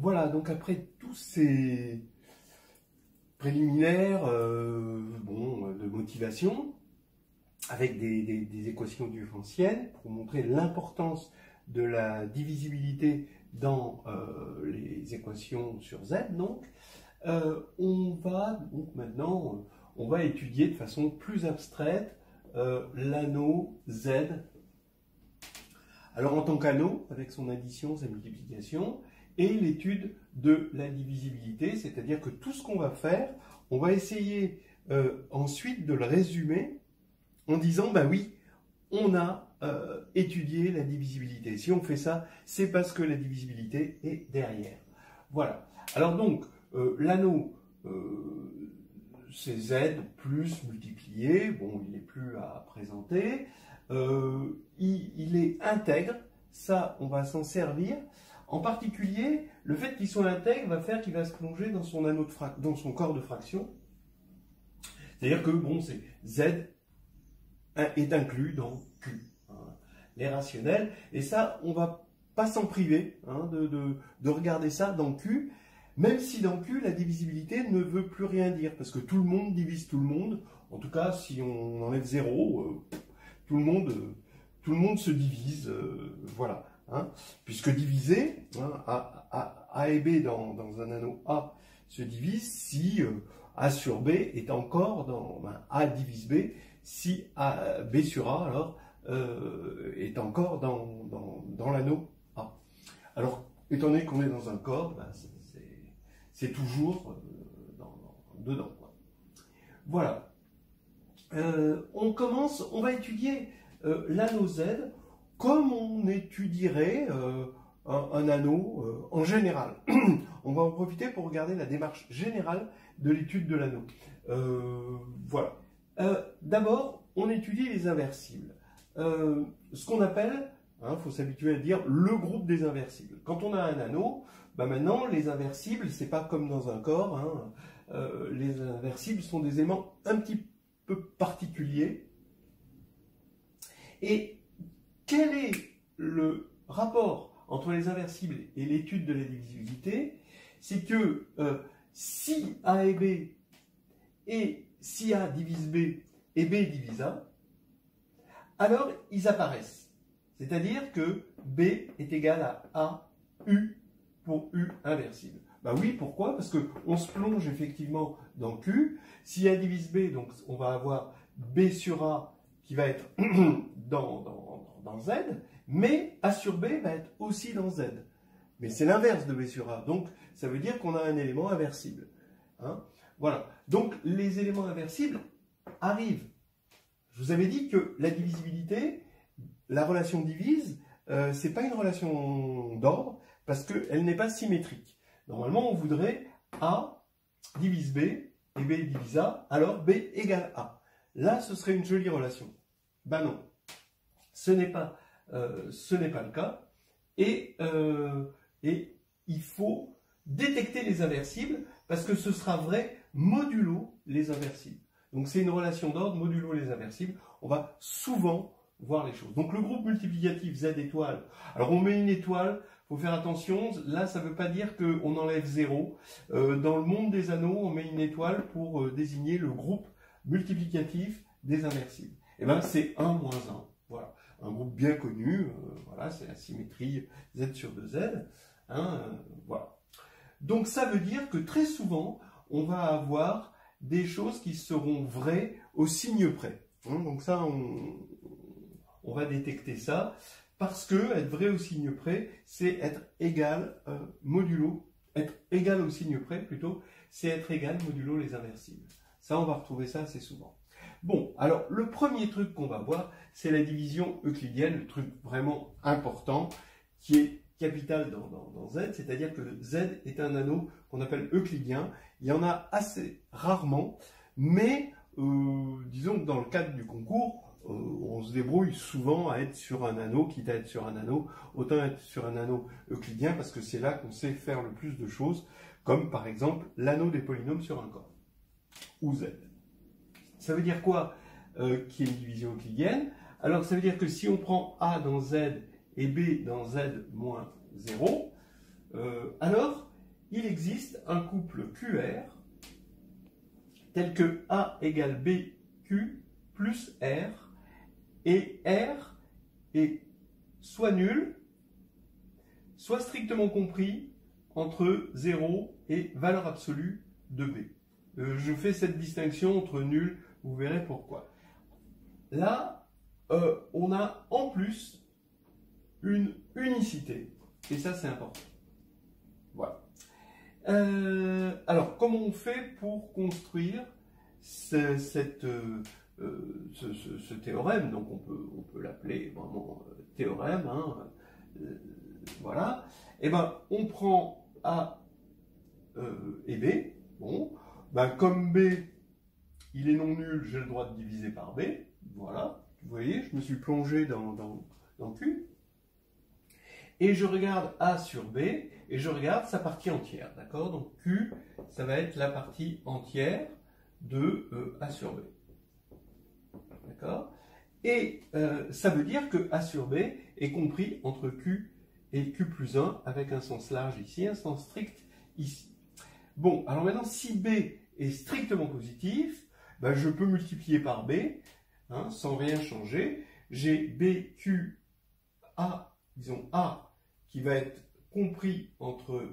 Voilà, donc après tous ces préliminaires de motivation, avec des équations différentielles, pour montrer l'importance de la divisibilité dans les équations sur Z, donc, maintenant, on va étudier de façon plus abstraite l'anneau Z. Alors en tant qu'anneau, avec son addition, sa multiplication, et l'étude de la divisibilité, c'est-à-dire que tout ce qu'on va faire, on va essayer ensuite de le résumer en disant, bah oui, on a étudié la divisibilité. Si on fait ça, c'est parce que la divisibilité est derrière. Voilà. Alors donc, l'anneau, c'est Z plus multiplié, bon, il n'est plus à présenter, il est intègre, ça, on va s'en servir. En particulier, le fait qu'il soit intègre va faire qu'il va se plonger dans son anneau de dans son corps de fraction. C'est-à-dire que, bon, c'est Z est inclus dans Q, hein, les rationnels. Et ça, on va pas s'en priver hein, de regarder ça dans Q, même si dans Q, la divisibilité ne veut plus rien dire, parce que tout le monde divise tout le monde. En tout cas, si on enlève 0, tout le monde se divise, voilà. Hein, puisque diviser, hein, A et B dans un anneau A se divise si A sur B est encore dans A divise B, si B sur A alors est encore dans l'anneau A. Alors, étant donné qu'on est dans un corps, ben, c'est toujours dedans. Quoi. Voilà. On va étudier l'anneau Z comme on étudierait un anneau en général. On va en profiter pour regarder la démarche générale de l'étude de l'anneau. Voilà. D'abord, on étudie les inversibles. Ce qu'on appelle, il faut s'habituer à dire, le groupe des inversibles. Quand on a un anneau, ben maintenant, les inversibles, c'est pas comme dans un corps. Hein, les inversibles sont des éléments un petit peu particuliers. Et quel est le rapport entre les inversibles et l'étude de la divisibilité? C'est que si A est B, et si A divise B, et B divise A, alors ils apparaissent. C'est-à-dire que B est égal à A, U, pour U inversible. Ben oui, pourquoi? Parce qu'on se plonge effectivement dans Q. Si A divise B, donc on va avoir B sur A qui va être dans Z, mais A sur B va être aussi dans Z. Mais c'est l'inverse de B sur A, donc ça veut dire qu'on a un élément inversible. Hein, voilà, donc les éléments inversibles arrivent. Je vous avais dit que la divisibilité, la relation divise, c'est pas une relation d'ordre, parce qu'elle n'est pas symétrique. Normalement, on voudrait A divise B, et B divise A, alors B égale A. Là, ce serait une jolie relation. Ben non. Ce n'est pas le cas, et il faut détecter les inversibles, parce que ce sera vrai modulo les inversibles. Donc c'est une relation d'ordre modulo les inversibles, on va souvent voir les choses. Donc le groupe multiplicatif Z étoile, alors on met une étoile, il faut faire attention, là ça ne veut pas dire qu'on enlève 0. Dans le monde des anneaux, on met une étoile pour désigner le groupe multiplicatif des inversibles. Et bien c'est 1 moins 1, voilà. Un groupe bien connu, voilà, c'est la symétrie Z sur 2Z. Hein, voilà. Donc ça veut dire que très souvent, on va avoir des choses qui seront vraies au signe près. Hein, donc ça, on va détecter ça, parce que être vrai au signe près, c'est être égal modulo, être égal au signe près plutôt, c'est être égal modulo les inversibles. Ça, on va retrouver ça assez souvent. Bon, alors le premier truc qu'on va voir, c'est la division euclidienne, le truc vraiment important, qui est capital dans Z, c'est-à-dire que Z est un anneau qu'on appelle euclidien. Il y en a assez rarement, mais disons que dans le cadre du concours, on se débrouille souvent à être sur un anneau, quitte à être sur un anneau, autant être sur un anneau euclidien, parce que c'est là qu'on sait faire le plus de choses, comme par exemple l'anneau des polynômes sur un corps, ou Z. Ça veut dire quoi qui est une division euclidienne? Alors ça veut dire que si on prend A dans Z et B dans Z moins 0, alors il existe un couple QR tel que A égale BQ plus R, et R est soit nul, soit strictement compris entre 0 et valeur absolue de B. Je fais cette distinction entre nul, vous verrez pourquoi. Là, on a en plus une unicité, et ça c'est important. Voilà. Alors, comment on fait pour construire ce théorème? Donc, on peut l'appeler vraiment théorème. Hein, voilà. Et ben, on prend A et B. Bon, ben, comme B, il est non nul, j'ai le droit de diviser par B. Voilà. Vous voyez, je me suis plongé dans Q. Et je regarde A sur B, et je regarde sa partie entière, d'accord? Donc Q, ça va être la partie entière de A sur B. D'accord? Et ça veut dire que A sur B est compris entre Q et Q plus 1, avec un sens large ici, un sens strict ici. Bon, alors maintenant, si B est strictement positif, ben, je peux multiplier par B, hein, sans rien changer. J'ai BQ A, disons A, qui va être compris entre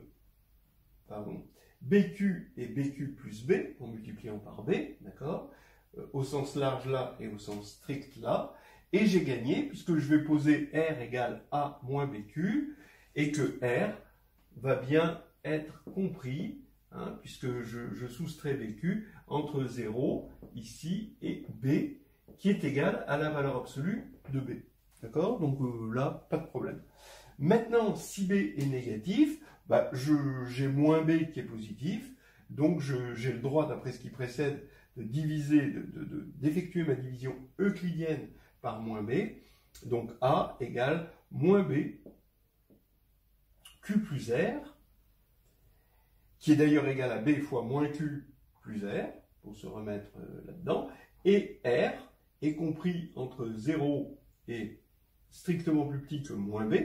BQ et BQ plus B, en multipliant par B, d'accord, au sens large là et au sens strict là, et j'ai gagné, puisque je vais poser R égale A moins BQ, et que R va bien être compris, hein, puisque je soustrais BQ, entre 0, ici, et B, qui est égal à la valeur absolue de B. D'accord? Donc là, pas de problème. Maintenant, si B est négatif, bah, j'ai moins B qui est positif, donc j'ai le droit, d'après ce qui précède, de diviser, d'effectuer ma division euclidienne par moins B. Donc A égale moins B, Q plus R, qui est d'ailleurs égal à B fois moins Q plus R, pour se remettre là-dedans, et R est compris entre 0 et strictement plus petit que moins B,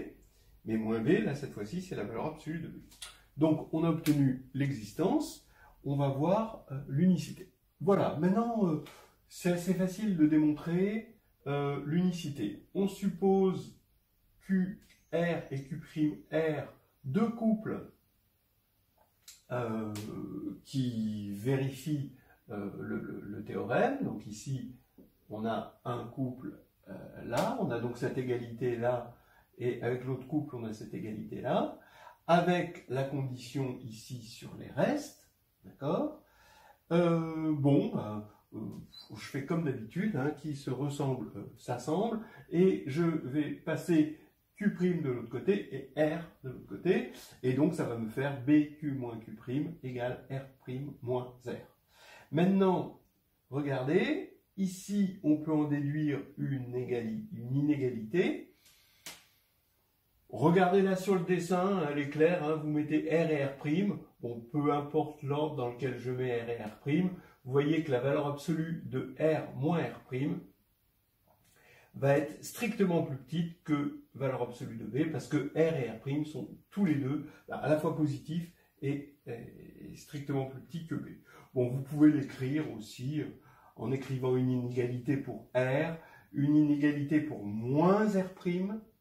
mais moins B, là, cette fois-ci, c'est la valeur absolue de B. Donc, on a obtenu l'existence, on va voir l'unicité. Voilà, maintenant, c'est assez facile de démontrer l'unicité. On suppose QR et Q'R, deux couples qui vérifient le théorème. Donc ici, on a un couple là, on a donc cette égalité là, et avec l'autre couple, on a cette égalité-là, avec la condition ici sur les restes, d'accord? Je fais comme d'habitude, hein, qui se ressemble, s'assemble, et je vais passer Q' de l'autre côté et R de l'autre côté, et donc ça va me faire BQ moins Q' égale R' moins R. Maintenant, regardez, ici, on peut en déduire une inégalité. Regardez-la sur le dessin, elle est claire, hein, vous mettez R et R', bon, peu importe l'ordre dans lequel je mets R et R', vous voyez que la valeur absolue de R moins R' va être strictement plus petite que valeur absolue de B, parce que R et R' sont tous les deux à la fois positifs et strictement plus petits que B. Bon, vous pouvez l'écrire aussi en écrivant une inégalité pour R, une inégalité pour moins R',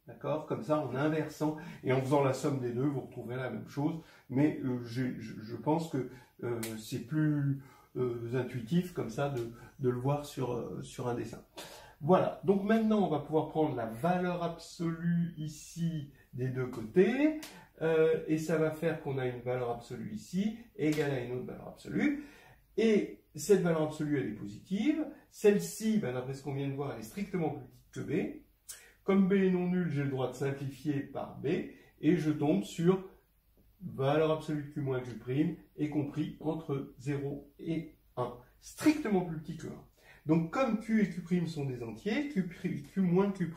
d'accord? Comme ça, en inversant et en faisant la somme des deux, vous retrouverez la même chose. Mais je pense que c'est plus intuitif comme ça de le voir sur un dessin. Voilà, donc maintenant on va pouvoir prendre la valeur absolue ici des deux côtés, et ça va faire qu'on a une valeur absolue ici égale à une autre valeur absolue, et cette valeur absolue elle est positive, celle-ci, ben, d'après ce qu'on vient de voir, elle est strictement plus petite que B. Comme B est non nul, j'ai le droit de simplifier par B, et je tombe sur valeur absolue de Q moins Q', est compris entre 0 et 1, strictement plus petit que 1. Donc comme Q et Q' sont des entiers, Q moins Q',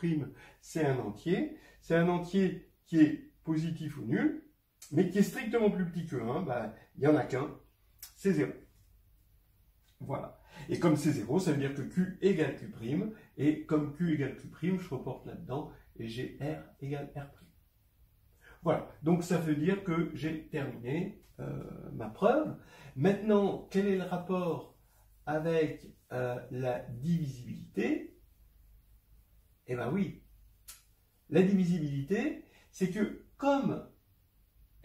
c'est un entier qui est positif ou nul, mais qui est strictement plus petit que 1, bah, il n'y en a qu'un, c'est 0. Voilà. Et comme c'est 0, ça veut dire que Q égale Q', et comme Q égale Q', je reporte là-dedans, et j'ai R égale R'. Voilà, donc ça veut dire que j'ai terminé ma preuve. Maintenant, quel est le rapport avec la divisibilité? Eh bien oui, la divisibilité, c'est que comme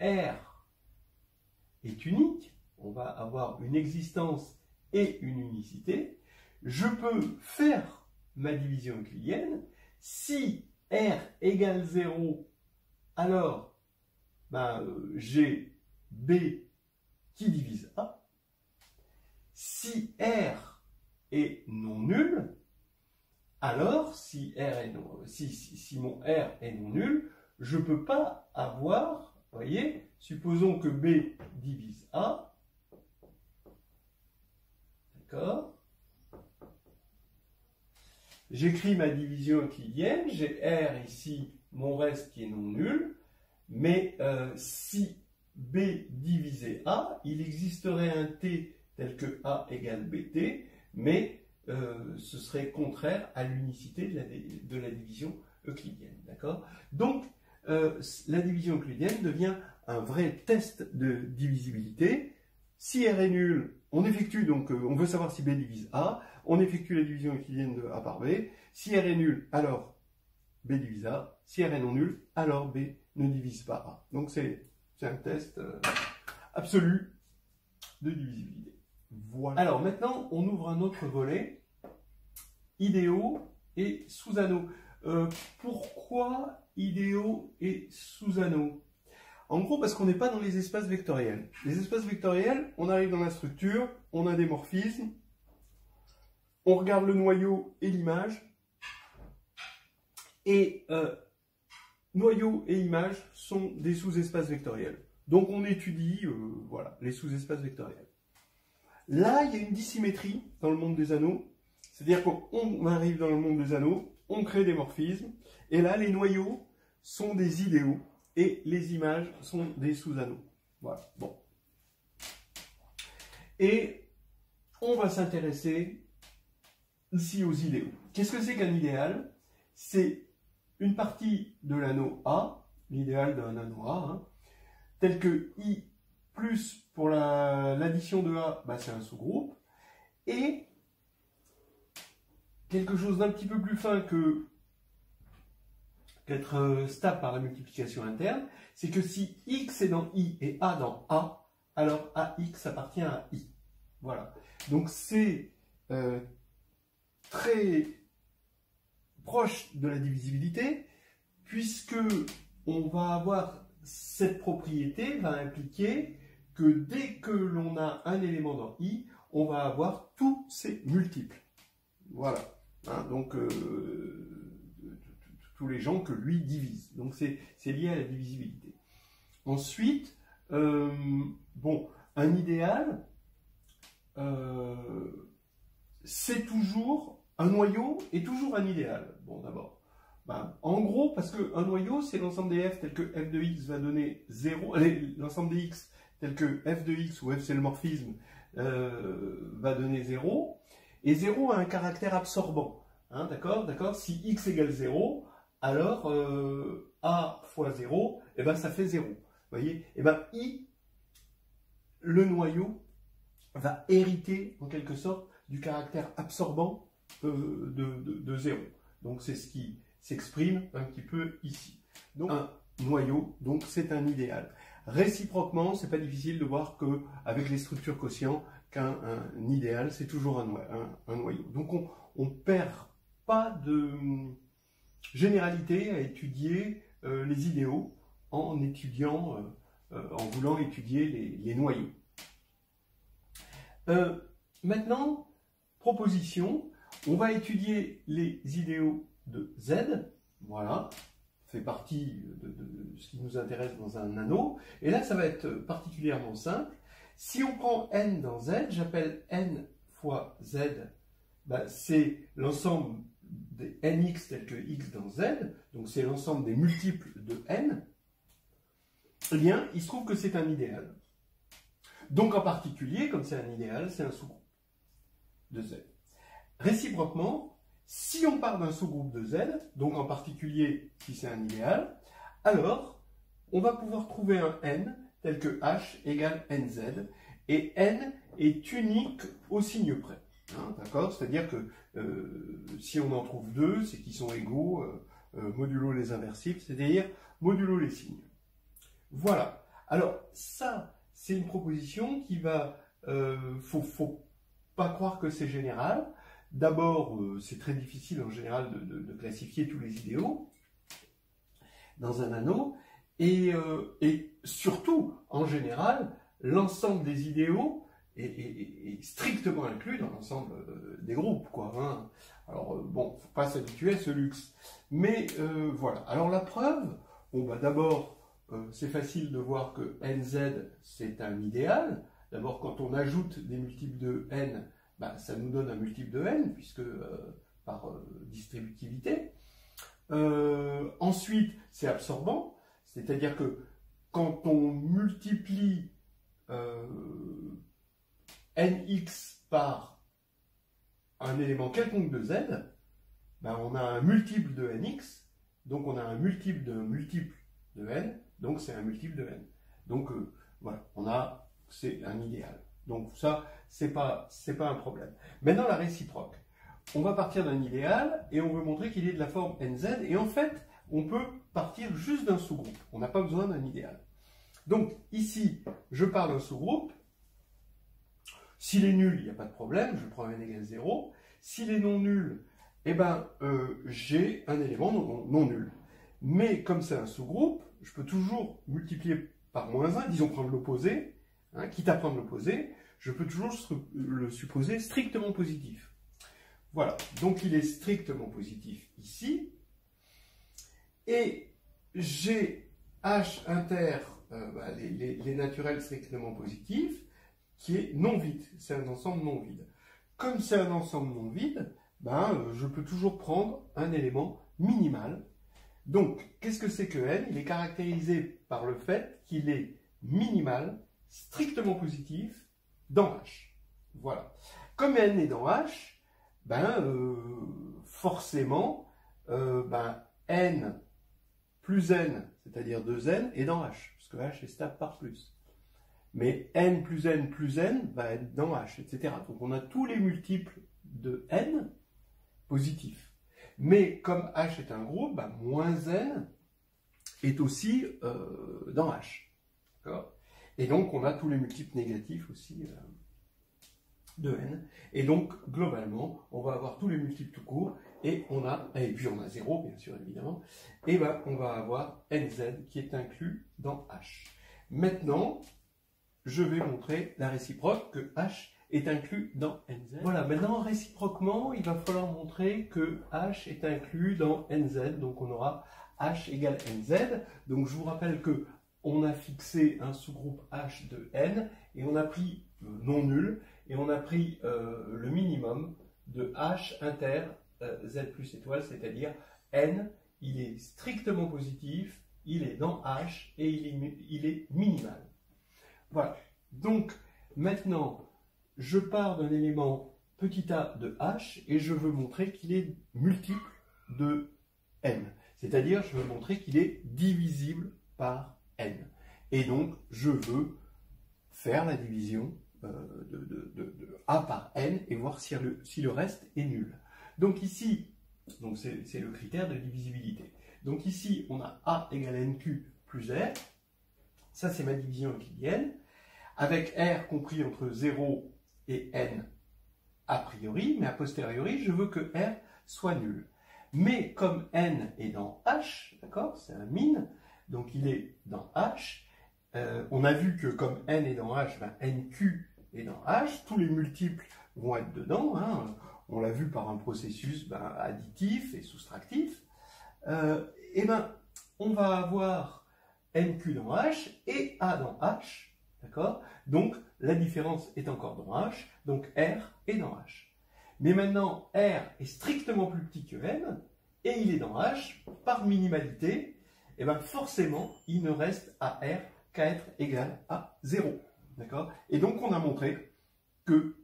R est unique, on va avoir une existence et une unicité, je peux faire ma division euclidienne. Si R égale 0, alors j'ai B qui divise A. Si R est non nul, alors si mon R est non nul, je ne peux pas avoir, vous voyez, supposons que B divise A, d'accord? J'écris ma division euclidienne, j'ai R ici, mon reste qui est non nul, mais si B divisé A, il existerait un T tel que A égale BT, mais ce serait contraire à l'unicité de la division euclidienne, d'accord? Donc, la division euclidienne devient un vrai test de divisibilité. Si R est nul, on effectue, donc on veut savoir si B divise A, on effectue la division euclidienne de A par B. Si R est nul, alors B divise A. Si R est non nul, alors B ne divise pas A. Donc c'est un test absolu de divisibilité. Voilà. Alors maintenant, on ouvre un autre volet, idéaux et sous-anneaux. Pourquoi idéaux et sous-anneaux? En gros, parce qu'on n'est pas dans les espaces vectoriels. Les espaces vectoriels, on arrive dans la structure, on a des morphismes, on regarde le noyau et l'image, et noyau et image sont des sous-espaces vectoriels. Donc on étudie voilà, les sous-espaces vectoriels. Là, il y a une dissymétrie dans le monde des anneaux, c'est-à-dire qu'on arrive dans le monde des anneaux, on crée des morphismes, et là, les noyaux sont des idéaux, et les images sont des sous-anneaux. Voilà, bon. Et on va s'intéresser ici aux idéaux. Qu'est-ce que c'est qu'un idéal? C'est une partie de l'anneau A, l'idéal d'un anneau A, hein, tel que I plus pour l'addition de A, c'est un sous-groupe, et quelque chose d'un petit peu plus fin qu'être stable par la multiplication interne, c'est que si X est dans I et A dans A, alors AX appartient à I. Voilà. Donc c'est très proche de la divisibilité, puisque on va avoir cette propriété va impliquer que dès que l'on a un élément dans I, on va avoir tous ses multiples. Voilà. Hein, donc tous les gens que lui divise. Donc c'est lié à la divisibilité. Ensuite, bon, un idéal, c'est toujours un noyau est toujours un idéal. Bon, d'abord. En gros, parce qu'un noyau, c'est l'ensemble des f tel que f de x va donner 0, l'ensemble des x tel que f de x, ou f c'est le morphisme, va donner 0, et 0 a un caractère absorbant. Hein, d'accord. Si x égale 0, alors a fois 0, ça fait 0. Vous voyez? I, le noyau, va hériter en quelque sorte du caractère absorbant de 0. Donc c'est ce qui s'exprime un petit peu ici. Donc un noyau, donc c'est un idéal. Réciproquement, c'est pas difficile de voir que avec les structures quotients, qu'un idéal, c'est toujours un noyau. Donc on ne perd pas de généralité à étudier les idéaux en étudiant, en voulant étudier les noyaux. Maintenant, proposition, on va étudier les idéaux de Z, voilà, fait partie de ce qui nous intéresse dans un anneau, et là ça va être particulièrement simple. Si on prend n dans Z, j'appelle n fois Z, c'est l'ensemble des nx tel que x dans Z, donc c'est l'ensemble des multiples de n, eh bien, il se trouve que c'est un idéal. Donc en particulier, comme c'est un idéal, c'est un sous-groupe de Z. Réciproquement, si on part d'un sous-groupe de Z, donc en particulier si c'est un idéal, alors on va pouvoir trouver un n tel que h égale nz, et n est unique au signe près. Hein, d'accord? C'est-à-dire que si on en trouve deux, c'est qu'ils sont égaux modulo les inversibles, c'est-à-dire modulo les signes. Voilà. Alors ça, c'est une proposition qui va... faut pas croire que c'est général. D'abord, c'est très difficile en général de classifier tous les idéaux dans un anneau, et surtout, en général, l'ensemble des idéaux est strictement inclus dans l'ensemble des groupes, quoi. Hein. Alors, bon, faut pas s'habituer à ce luxe. Mais voilà. Alors, la preuve, bon, bah, d'abord, c'est facile de voir que nz, c'est un idéal. D'abord, quand on ajoute des multiples de n, bah, ça nous donne un multiple de n, puisque par distributivité. Ensuite, c'est absorbant, c'est-à-dire que quand on multiplie nx par un élément quelconque de z, ben on a un multiple de nx, donc on a un multiple de n, donc c'est un multiple de n. Donc voilà, c'est un idéal. Donc ça, c'est pas un problème. Maintenant, la réciproque. On va partir d'un idéal et on veut montrer qu'il est de la forme nz, et en fait, on peut partir juste d'un sous-groupe. On n'a pas besoin d'un idéal. Donc ici, je parle d'un sous-groupe. S'il est nul, il n'y a pas de problème, je prends n égale 0. S'il est non nul, eh ben, j'ai un élément non nul. Mais comme c'est un sous-groupe, je peux toujours multiplier par moins 1, disons prendre l'opposé, hein, quitte à prendre l'opposé, je peux toujours le supposer strictement positif. Voilà, donc il est strictement positif ici, et j'ai H inter, les naturels strictement positifs, qui est non vide, c'est un ensemble non vide. Comme c'est un ensemble non vide, je peux toujours prendre un élément minimal. Donc, qu'est-ce que c'est que n? Il est caractérisé par le fait qu'il est minimal, strictement positif, dans H. Voilà. Comme n est dans H, forcément, n plus n, c'est-à-dire 2n, est dans H, parce que H est stable par plus. Mais n plus n va être dans H, etc. Donc on a tous les multiples de n positifs. Mais comme H est un groupe, moins n est aussi dans H. Et donc on a tous les multiples négatifs aussi de n. Et donc globalement, on va avoir tous les multiples tout court, et puis on a 0 bien sûr évidemment, et on va avoir nz qui est inclus dans H. Maintenant, je vais montrer la réciproque que H est inclus dans nz. Voilà, maintenant réciproquement, il va falloir montrer que H est inclus dans nz, donc on aura H égale nz. Donc je vous rappelle que on a fixé un sous-groupe H de n, et on a pris non nul, et on a pris le minimum de H inter z plus étoile, c'est-à-dire n, il est strictement positif, il est dans H, et il est minimal. Voilà. Donc, maintenant, je pars d'un élément petit a de H, et je veux montrer qu'il est multiple de n. C'est-à-dire, je veux montrer qu'il est divisible par n. Et donc, je veux faire la division de a par n et voir si le reste est nul. Donc ici, c'est le critère de divisibilité. Donc ici, on a a égale nq plus r. Ça, c'est ma division euclidienne. Avec r compris entre 0 et n a priori, mais a posteriori, je veux que r soit nul. Mais comme n est dans H, d'accord, c'est un min, donc il est dans H, on a vu que comme n est dans H, nq est dans H, tous les multiples vont être dedans, hein. On l'a vu par un processus additif et soustractif, on va avoir nq dans H et a dans H, d'accord? Donc la différence est encore dans H, donc R est dans H. Mais maintenant, R est strictement plus petit que n, et il est dans H, par minimalité, et forcément, il ne reste à R qu'à être égal à 0. D'accord? Et donc, on a montré que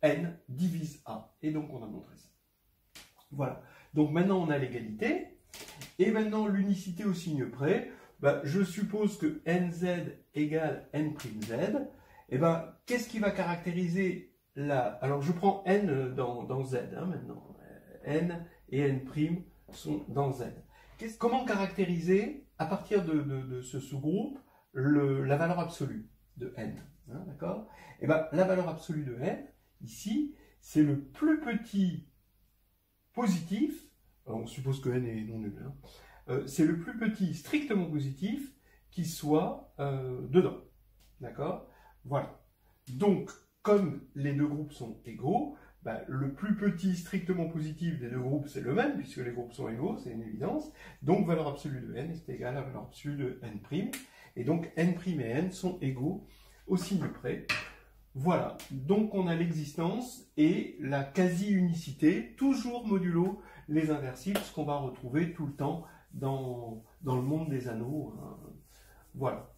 n divise A. Et donc, on a montré ça. Voilà. Donc, maintenant, on a l'égalité. Et maintenant, l'unicité au signe près. ben, je suppose que nz égale n'z. Et ben, qu'est-ce qui va caractériser la... Alors, je prends n dans z hein, maintenant. N et n' sont dans z. Comment caractériser, à partir de ce sous-groupe, la valeur absolue de n hein, d'accord? Et ben, la valeur absolue de n, ici, c'est le plus petit positif. Alors, on suppose que n est non nul. Hein, c'est le plus petit strictement positif qui soit dedans. D'accord? Voilà. Donc, comme les deux groupes sont égaux, ben, le plus petit strictement positif des deux groupes, c'est le même, puisque les groupes sont égaux, c'est une évidence. Donc, valeur absolue de n est égale à valeur absolue de n'. Et donc, n' et n sont égaux au signe près. Voilà. Donc, on a l'existence et la quasi-unicité, toujours modulo les inversibles, ce qu'on va retrouver tout le temps dans le monde des anneaux. Hein. Voilà.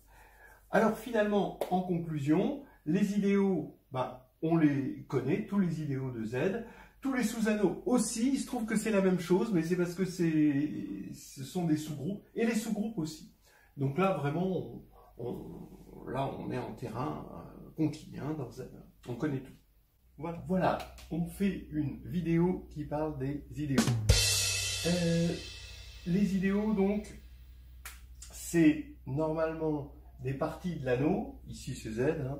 Alors finalement, en conclusion, les idéaux, bah, on les connaît, tous les idéaux de Z. Tous les sous-anneaux aussi, il se trouve que c'est la même chose, mais c'est parce que ce sont des sous-groupes, et les sous-groupes aussi. Donc là, vraiment, on est en terrain conquis hein, dans Z. On connaît tout. Voilà. Voilà, on fait une vidéo qui parle des idéaux. Les idéaux, donc, c'est normalement des parties de l'anneau, ici c'est Z, hein.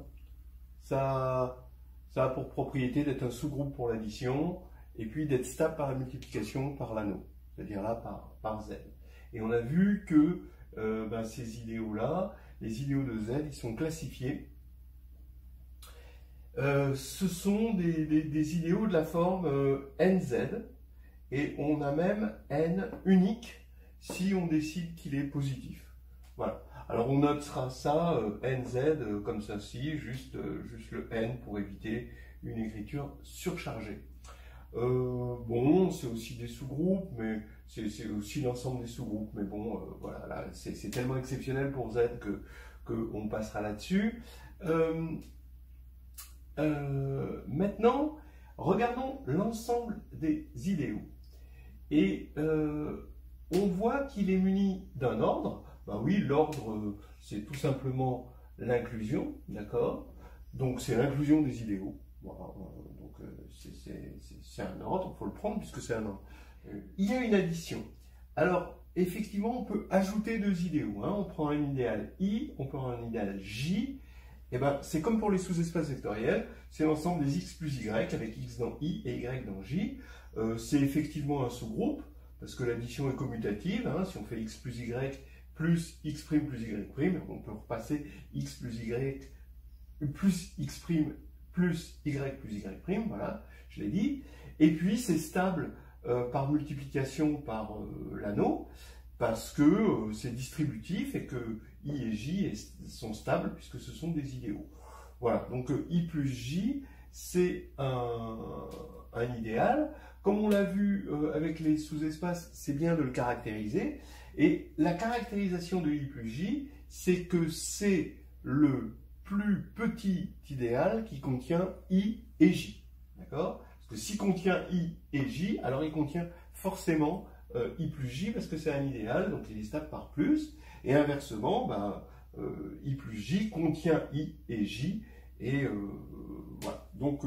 Ça a pour propriété d'être un sous-groupe pour l'addition, et puis d'être stable par la multiplication par l'anneau, c'est-à-dire là par Z. Et on a vu que ces idéaux-là, les idéaux de Z, ils sont classifiés. Ce sont des idéaux de la forme NZ, et on a même N unique si on décide qu'il est positif. Voilà. Alors on notera ça NZ comme ceci, juste le N pour éviter une écriture surchargée. Bon, c'est aussi des sous-groupes, mais c'est aussi l'ensemble des sous-groupes. Mais bon, voilà, là, c'est tellement exceptionnel pour Z qu'on passera là-dessus. Maintenant, regardons l'ensemble des idéaux. Et on voit qu'il est muni d'un ordre. Ben oui, l'ordre, c'est tout simplement l'inclusion, d'accord? Donc c'est l'inclusion des idéaux. Voilà, donc c'est un ordre, il faut le prendre puisque c'est un ordre. Il y a une addition. Alors, effectivement, on peut ajouter deux idéaux. Hein. On prend un idéal I, on prend un idéal J. Et ben, c'est comme pour les sous-espaces vectoriels, c'est l'ensemble des x plus y avec x dans I et y dans J. C'est effectivement un sous-groupe, parce que l'addition est commutative. Hein. Si on fait x plus y plus x' plus y', on peut repasser x plus y plus x' plus y plus y', voilà, je l'ai dit. Et puis c'est stable par multiplication par l'anneau, parce que c'est distributif et que I et J sont stables puisque ce sont des idéaux. Voilà, donc I plus J, c'est un idéal. Comme on l'a vu avec les sous-espaces, c'est bien de le caractériser. Et la caractérisation de I plus J, c'est que c'est le plus petit idéal qui contient I et J. D'accord? Parce que s'il contient I et J, alors il contient forcément I plus J parce que c'est un idéal, donc il est stable par plus. Et inversement, I plus J contient I et J. Et voilà. Donc,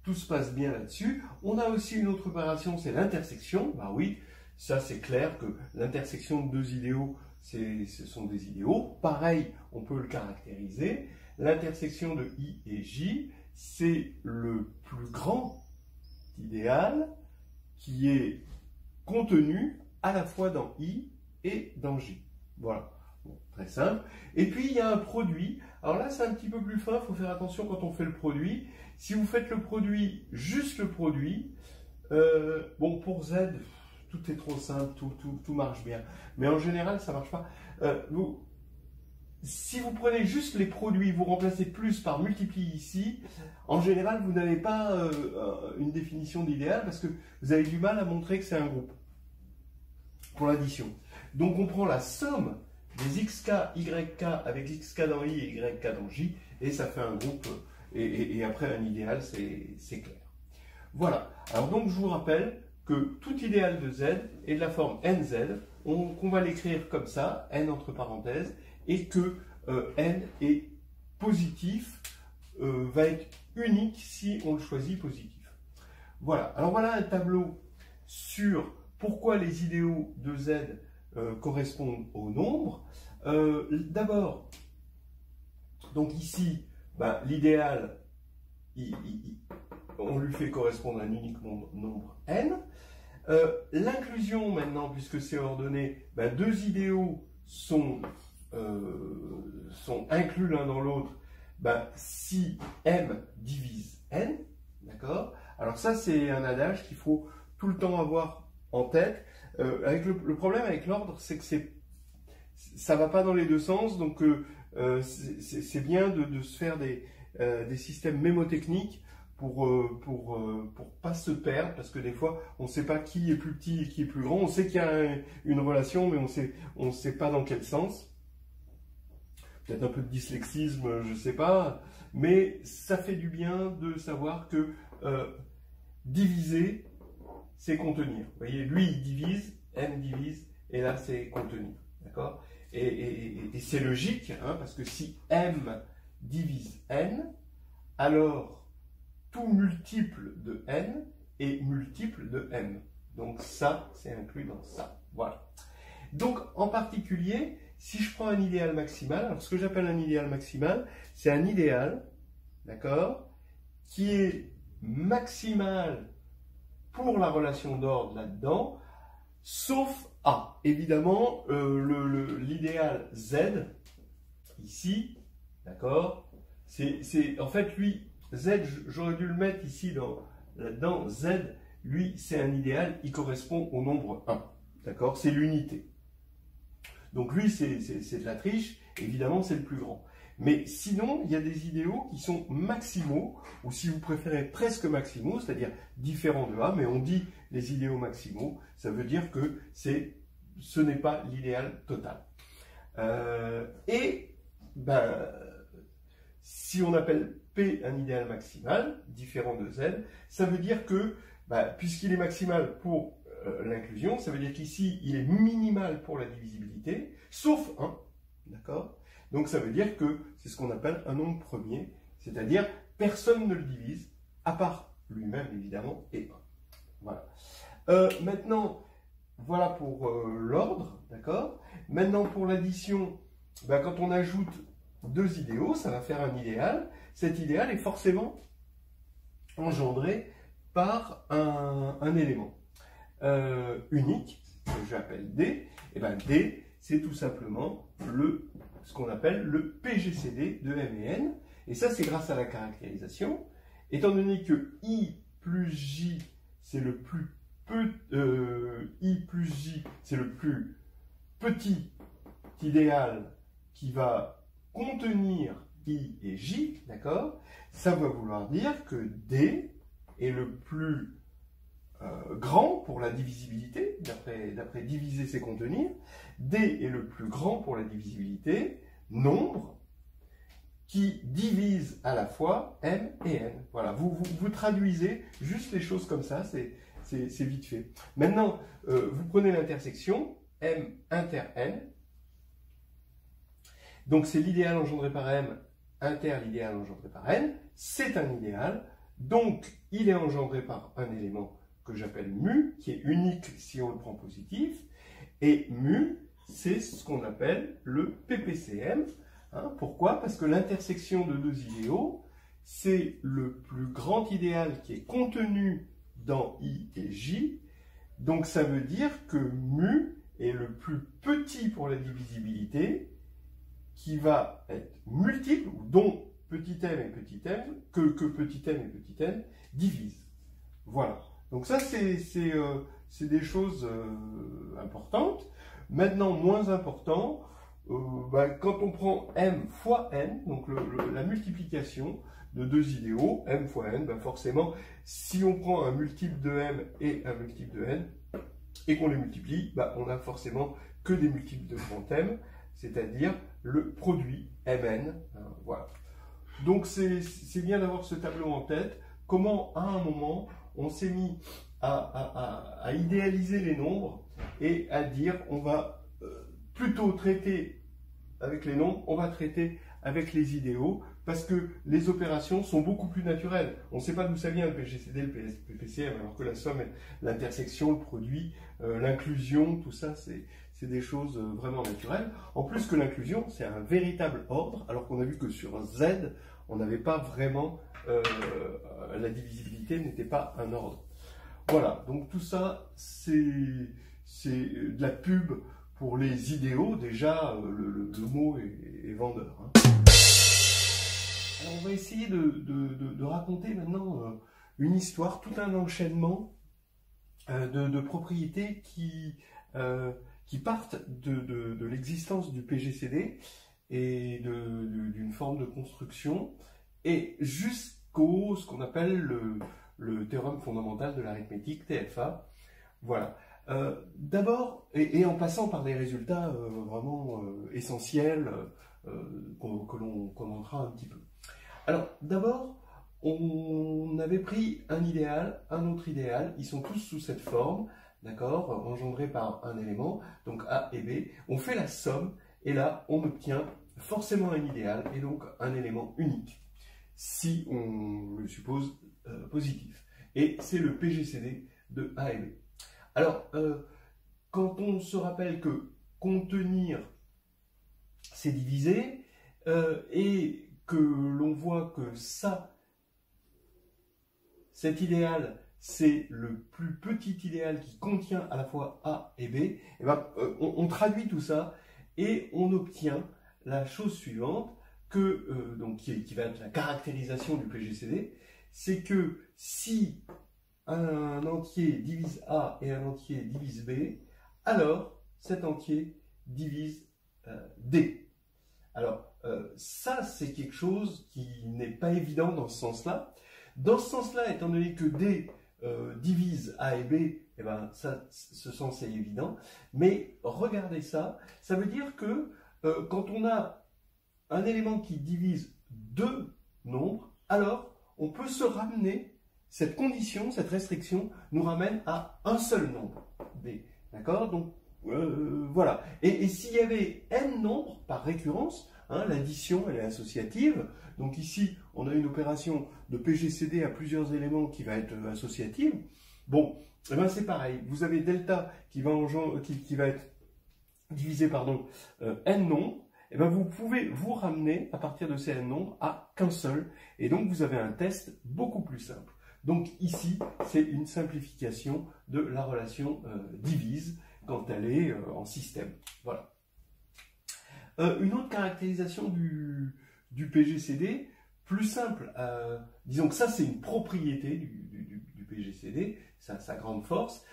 tout se passe bien là-dessus. On a aussi une autre opération, c'est l'intersection. Bah oui, ça c'est clair que l'intersection de deux idéaux, ce sont des idéaux. Pareil, on peut le caractériser. L'intersection de I et J, c'est le plus grand idéal qui est contenu à la fois dans I et dans J. Voilà. Bon, très simple. Et puis il y a un produit. Alors là, c'est un petit peu plus fin, il faut faire attention quand on fait le produit. Si vous faites le produit, juste le produit, bon, pour Z, tout est trop simple, tout marche bien. Mais en général, ça ne marche pas. Si vous prenez juste les produits, vous remplacez plus par multiplie ici, en général, vous n'avez pas une définition d'idéal parce que vous avez du mal à montrer que c'est un groupe pour l'addition. Donc, on prend la somme des xk, yk avec xk dans I et yk dans J, et ça fait un groupe, et après un idéal, c'est clair. Voilà. Alors donc, je vous rappelle que tout idéal de Z est de la forme NZ qu'on va l'écrire comme ça, n entre parenthèses, et que n est positif, va être unique si on le choisit positif. Voilà, alors voilà un tableau sur pourquoi les idéaux de z correspondent au nombre. D'abord, donc ici, ben, l'idéal, on lui fait correspondre un unique nombre n. L'inclusion maintenant, puisque c'est ordonné, ben, deux idéaux sont inclus l'un dans l'autre, ben, si m divise n, d'accord? Alors ça, c'est un adage qu'il faut tout le temps avoir en tête. Avec le problème avec l'ordre, c'est que ça va pas dans les deux sens, donc c'est bien de se faire des systèmes mémotechniques pour pas se perdre, parce que des fois, on ne sait pas qui est plus petit et qui est plus grand. On sait qu'il y a une relation, mais on sait pas dans quel sens. Peut-être un peu de dyslexisme, je sais pas, mais ça fait du bien de savoir que diviser, c'est contenir. Vous voyez, lui, il divise, m divise, et là, c'est contenir. D'accord? Et c'est logique, hein, parce que si m divise n, alors tout multiple de n est multiple de m. Donc ça, c'est inclus dans ça. Voilà. Donc, en particulier, si je prends un idéal maximal, alors ce que j'appelle un idéal maximal, c'est un idéal, d'accord, qui est maximal pour la relation d'ordre là-dedans, sauf A. Évidemment, l'idéal Z, ici, d'accord, en fait, lui, Z, j'aurais dû le mettre ici là-dedans, Z, lui, c'est un idéal, il correspond au nombre 1, d'accord, c'est l'unité. Donc lui, c'est de la triche, évidemment, c'est le plus grand. Mais sinon, il y a des idéaux qui sont maximaux, ou si vous préférez presque maximaux, c'est-à-dire différents de A, mais on dit les idéaux maximaux, ça veut dire que ce n'est pas l'idéal total. Si on appelle P un idéal maximal, différent de Z, ça veut dire que, puisqu'il est maximal pour l'inclusion, ça veut dire qu'ici, il est minimal pour la divisibilité, sauf 1, d'accord? Donc ça veut dire que c'est ce qu'on appelle un nombre premier, c'est-à-dire personne ne le divise, à part lui-même évidemment, et 1. Voilà. Maintenant, voilà pour l'ordre, d'accord? Maintenant pour l'addition, quand on ajoute deux idéaux, ça va faire un idéal. Cet idéal est forcément engendré par un élément unique, que j'appelle D. Et bien D, c'est tout simplement ce qu'on appelle le PGCD de M et N. Et ça, c'est grâce à la caractérisation. Étant donné que I plus J, c'est le plus petit idéal qui va contenir I et J, d'accord? Ça va vouloir dire que D est le plus grand pour la divisibilité, d'après diviser c'est contenir. D est le plus grand pour la divisibilité, nombre qui divise à la fois M et N. Voilà, vous traduisez juste les choses comme ça, c'est vite fait. Maintenant, vous prenez l'intersection M inter N. Donc c'est l'idéal engendré par M inter l'idéal engendré par N. C'est un idéal, donc il est engendré par un élément que j'appelle mu, qui est unique si on le prend positif. Et mu, c'est ce qu'on appelle le PPCM. Hein, pourquoi? Parce que l'intersection de deux idéaux, c'est le plus grand idéal qui est contenu dans I et J. Donc ça veut dire que mu est le plus petit pour la divisibilité, qui va être multiple, dont petit m et petit m, que petit m et petit n divisent. Voilà. Donc ça, c'est des choses importantes. Maintenant, moins important, quand on prend m fois n, donc la multiplication de deux idéaux, m fois n, forcément, si on prend un multiple de m et un multiple de n, et qu'on les multiplie, on a forcément que des multiples de grand M, c'est-à-dire le produit Mn. Voilà. Donc c'est bien d'avoir ce tableau en tête. Comment, à un moment, on s'est mis à idéaliser les nombres et à dire on va plutôt traiter avec les nombres, on va traiter avec les idéaux, parce que les opérations sont beaucoup plus naturelles. On ne sait pas d'où ça vient le PGCD, le PPCM, alors que la somme, l'intersection, le produit, l'inclusion, tout ça, c'est des choses vraiment naturelles. En plus que l'inclusion, c'est un véritable ordre, alors qu'on a vu que sur Z, on n'avait pas vraiment, la divisibilité n'était pas un ordre. Voilà, donc tout ça, c'est de la pub pour les idéaux. Déjà, le mot est vendeur. Hein. Alors, on va essayer de raconter maintenant une histoire, tout un enchaînement de propriétés qui partent de l'existence du PGCD et d'une forme de construction, et jusqu'au ce qu'on appelle le théorème fondamental de l'arithmétique, TFA. Voilà. D'abord, et en passant par des résultats vraiment essentiels qu'on montrera un petit peu. Alors, d'abord, on avait pris un idéal, un autre idéal, ils sont tous sous cette forme, d'accord, engendrés par un élément, donc A et B. On fait la somme, et là, on obtient forcément un idéal, et donc un élément unique, si on le suppose positif. Et c'est le PGCD de A et B. Alors, quand on se rappelle que contenir, c'est diviser, et que l'on voit que cet idéal, c'est le plus petit idéal qui contient à la fois A et B, et ben, on traduit tout ça et on obtient la chose suivante, donc qui va être la caractérisation du PGCD, c'est que si un entier divise A et un entier divise B, alors cet entier divise D. Alors, ça, c'est quelque chose qui n'est pas évident dans ce sens-là. Dans ce sens-là, étant donné que D divise A et B, eh ben, ce sens est évident. Mais regardez ça, ça veut dire que quand on a un élément qui divise deux nombres, alors on peut se ramener, cette condition, cette restriction, nous ramène à un seul nombre, D. D'accord? Donc, voilà. Et s'il y avait n nombres par récurrence, hein, l'addition elle est associative, donc ici on a une opération de PGCD à plusieurs éléments qui va être associative. Bon, eh ben c'est pareil, vous avez delta qui va être divisé par n nombres, et ben vous pouvez vous ramener à partir de ces n nombres à qu'un seul, et donc vous avez un test beaucoup plus simple. Donc ici c'est une simplification de la relation divise quand elle est en système. Voilà. Une autre caractérisation du PGCD, plus simple, disons que ça c'est une propriété du PGCD, sa grande force.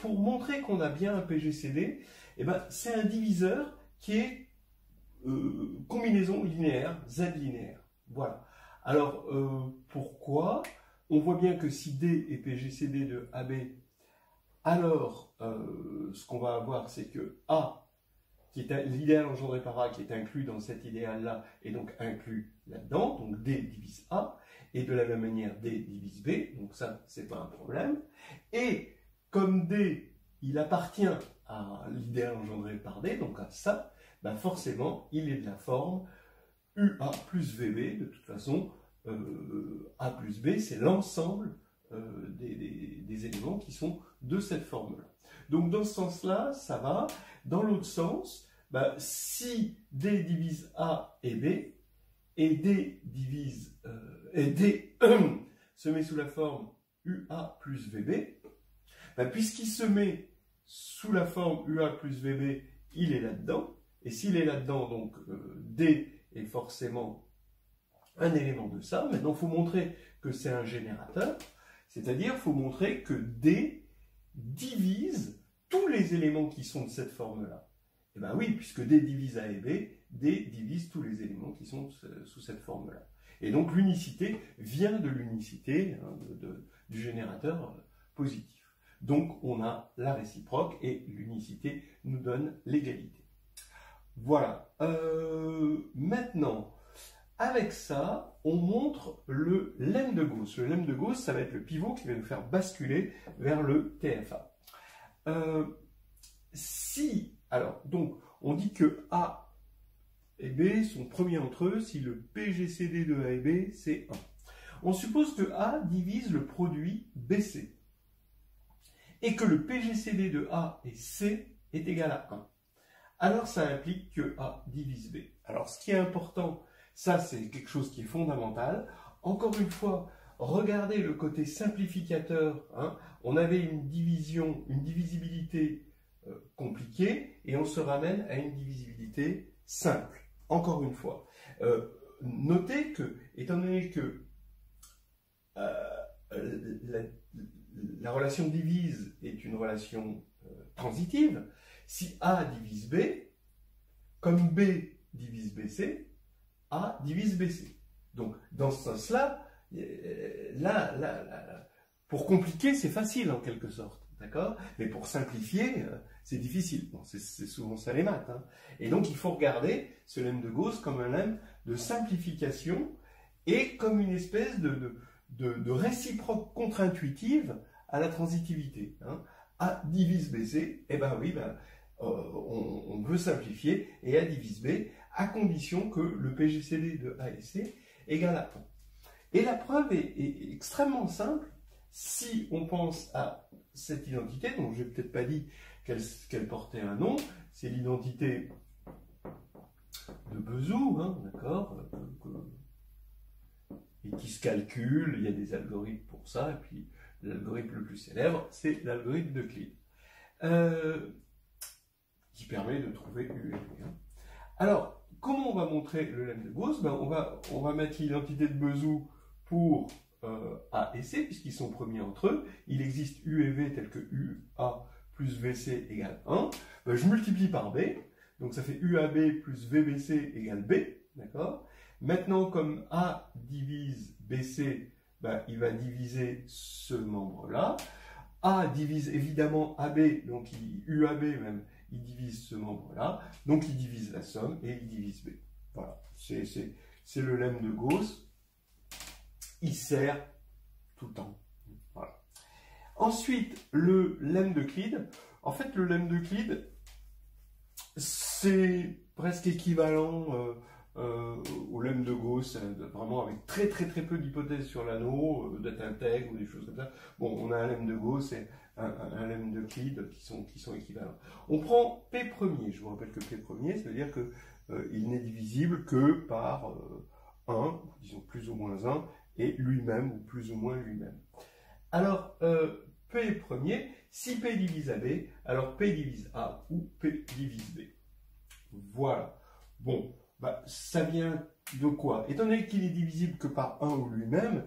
Pour montrer qu'on a bien un PGCD, eh ben, c'est un diviseur qui est combinaison linéaire, Z linéaire. Voilà. Alors, pourquoi? On voit bien que si D est PGCD de AB, alors ce qu'on va avoir, c'est que A, qui est l'idéal engendré par A, qui est inclus dans cet idéal-là, est donc inclus là-dedans, donc D divise A, et de la même manière, D divise B, donc ça, c'est pas un problème. Et comme D, il appartient à l'idéal engendré par D, donc à ça, ben forcément, il est de la forme UA plus VB, de toute façon, A plus B, c'est l'ensemble des éléments qui sont de cette forme-là. Donc dans ce sens-là, ça va. Dans l'autre sens, bah, si D divise A et B, et D se met sous la forme UA plus VB, bah, puisqu'il se met sous la forme UA plus VB, il est là-dedans. Et s'il est là-dedans, donc D est forcément un élément de ça. Maintenant, il faut montrer que c'est un générateur, c'est-à-dire il faut montrer que D divise tous les éléments qui sont de cette forme-là. Et bien oui, puisque D divise A et B, D divise tous les éléments qui sont sous cette forme-là. Et donc l'unicité vient de l'unicité du générateur positif. Donc on a la réciproque et l'unicité nous donne l'égalité. Voilà. Maintenant, avec ça, on montre le lemme de Gauss. Le lemme de Gauss, ça va être le pivot qui va nous faire basculer vers le TFA. Alors, donc, on dit que A et B sont premiers entre eux si le PGCD de A et B, c'est 1. On suppose que A divise le produit BC et que le PGCD de A et C est égal à 1. Alors, ça implique que A divise B. Alors, ce qui est important, ça, c'est quelque chose qui est fondamental. Encore une fois, regardez le côté simplificateur. Hein. On avait une divisibilité compliquée et on se ramène à une divisibilité simple. Encore une fois. Notez que, étant donné que la relation divise est une relation transitive, si A divise B, comme B divise BC, A divise BC. Donc, dans ce sens-là, pour compliquer, c'est facile en quelque sorte, d'accord? Mais pour simplifier, c'est difficile. Bon, c'est souvent ça les maths. Hein. Et donc, il faut regarder ce lemme de Gauss comme un lemme de simplification et comme une espèce de réciproque contre-intuitive à la transitivité. Hein. A divise BC, eh ben oui, on veut simplifier, et A divise B, à condition que le PGCD de A et C égale à 1. Et la preuve est extrêmement simple si on pense à cette identité, dont je n'ai peut-être pas dit qu'elle portait un nom, c'est l'identité de Bezout, hein, d'accord, et qui se calcule, il y a des algorithmes pour ça, et puis l'algorithme le plus célèbre, c'est l'algorithme d'Euclide, qui permet de trouver U et V. Hein. Alors, comment on va montrer le lemme de Gauss? On va mettre l'identité de Bezout pour A et C, puisqu'ils sont premiers entre eux. Il existe U et V tel que UA plus VC égale 1. Je multiplie par B, donc ça fait UAB plus VBC égale B, d'accord? Maintenant, comme A divise BC, il va diviser ce membre-là. A divise évidemment AB, donc UAB même, il divise ce membre-là, donc il divise la somme et il divise B. Voilà, c'est le lemme de Gauss. Il sert tout le temps. Voilà. Ensuite, le lemme d'Euclide. En fait, le lemme d'Euclide, c'est presque équivalent au lemme de Gauss, vraiment avec très peu d'hypothèses sur l'anneau, date intègre ou des choses comme ça. Bon, on a un lemme de Gauss et un lemme d'Euclide qui sont équivalents. On prend P premier. Je vous rappelle que P premier, ça veut dire que il n'est divisible que par 1, disons plus ou moins 1, et lui-même, ou plus ou moins lui-même. Alors, P premier, si P divise AB, alors P divise A ou P divise B. Voilà. Bon, ça vient de quoi? Étant donné qu'il est divisible que par 1 ou lui-même,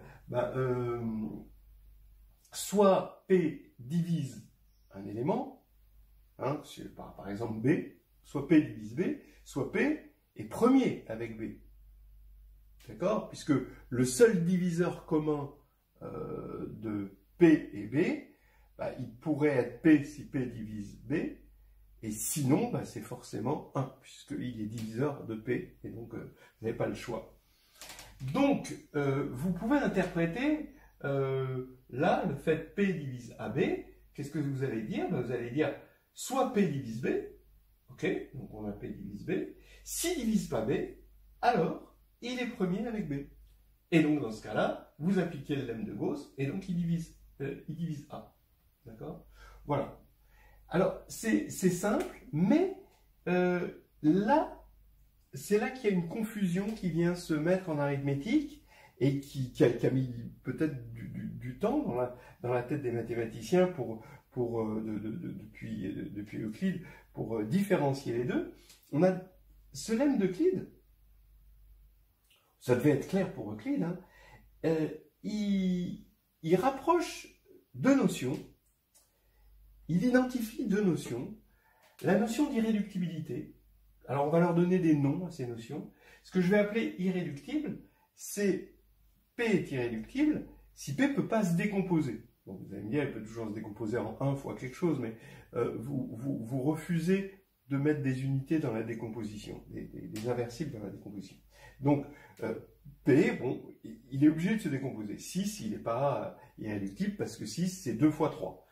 soit P divise un élément, hein, par exemple B, soit P divise B, soit P est premier avec B. D'accord? Puisque le seul diviseur commun de P et B, il pourrait être P si P divise B, et sinon, c'est forcément 1, puisqu'il est diviseur de P, et donc vous n'avez pas le choix. Donc, vous pouvez interpréter là le fait P divise AB. Qu'est-ce que vous allez dire? Vous allez dire soit P divise B, ok, donc on a P divise B. S'il divise pas B, alors il est premier avec B. Et donc dans ce cas-là, vous appliquez le lemme de Gauss, et donc il divise A. D'accord? Voilà. Alors, c'est simple, mais là, c'est là qu'il y a une confusion qui vient se mettre en arithmétique et qui a mis peut-être du temps dans la tête des mathématiciens depuis Euclide pour différencier les deux. On a ce lemme d'Euclide, ça devait être clair pour Euclide, hein, il rapproche deux notions. Il identifie deux notions. La notion d'irréductibilité. Alors, on va leur donner des noms à ces notions. Ce que je vais appeler irréductible, c'est P est irréductible si P ne peut pas se décomposer. Bon, vous allez me dire, elle peut toujours se décomposer en 1 fois quelque chose, mais vous refusez de mettre des unités dans la décomposition, des inversibles dans la décomposition. Donc, P, bon, il est obligé de se décomposer. 6, il n'est pas irréductible parce que 6, c'est 2 fois 3.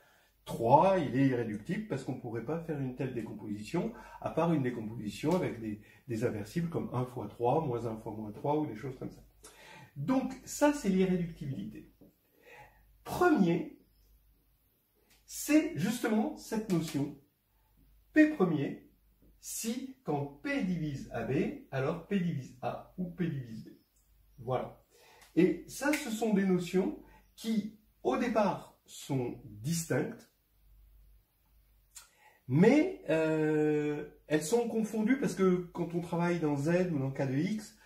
3, il est irréductible parce qu'on ne pourrait pas faire une telle décomposition, à part une décomposition avec des inversibles comme 1 fois 3, moins 1 fois moins 3, ou des choses comme ça. Donc, ça, c'est l'irréductibilité. Premier, c'est justement cette notion P premier, si quand P divise AB, alors P divise A ou P divise B. Voilà. Et ça, ce sont des notions qui, au départ, sont distinctes, mais elles sont confondues parce que quand on travaille dans Z ou dans le cas de X,